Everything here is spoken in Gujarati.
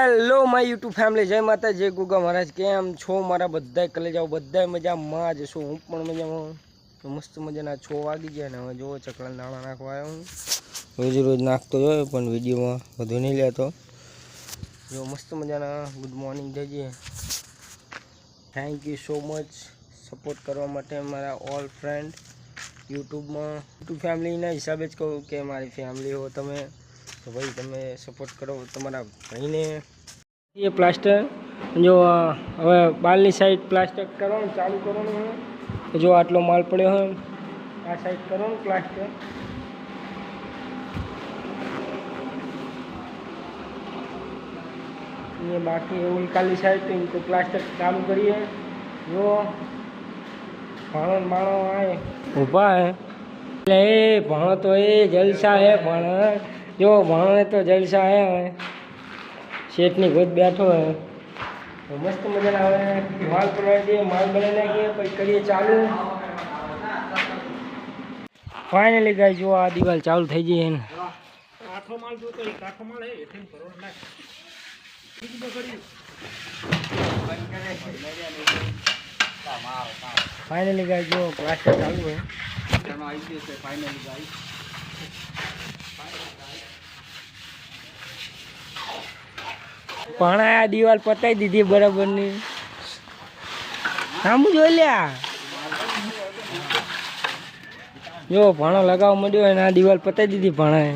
હેલો માય યુટ્યુબ ફેમિલી, જય માતા, જય ગુગા મહારાજ. કેમ છો મારા બધા કલેજાઓ? બધા મજામાં જ છું, હું પણ મજામાં. મસ્ત મજાના 6 વાગી ગયા ને હવે જો ચકલા દાણા નાખવા આવ્યો હું. રોજ રોજ નાખતો હોય પણ વિડીયોમાં વધુ નહીં લેતો. જો મસ્ત મજાના ગુડ મોર્નિંગ જઈએ. Thank you so much support કરવા માટે મારા ઓલ ફ્રેન્ડ. યુટ્યુબ ફેમિલીના હિસાબે જ કહું કે મારી ફેમિલી હો તમે, તો ભાઈ તમે સપોર્ટ કરો તમારા ભાઈને. એ પ્લાસ્ટર જો હવે બાલની સાઈડ પ્લાસ્ટર કરવાનું ચાલુ કરવાનું હોય. જો આટલો માલ પડ્યો હોય, આ સાઈડ કરવાનું પ્લાસ્ટર. ये बाकी उनकाली साइड तो प्लास्टर चालू करिए। जो भाणो बाणो आए ऊभा है ए भाणो तो ये जलसा है। भाणो जो भाणो है तो जलसा है। सेठनी गोद बैठो है तो मस्त मजा आवे। माल बनाई दिए, माल बनाने के પછી કરીએ ચાલુ। ફાઇનલી ગાઈસ જો આ દિવાલ ચાલુ થઈ ગઈ છે। આખો માલ જો તો આખો માલ હે એથી ભરો નાખ। फाइनली गाइस जो प्लास्टर चालू है फाइनली गाइस पण आ दीवाल पताई दीधी बराबर नी। हम जो लिया जो भाणो लगाव मड्यो है ना दीवाल पताई दीधी भाणा है।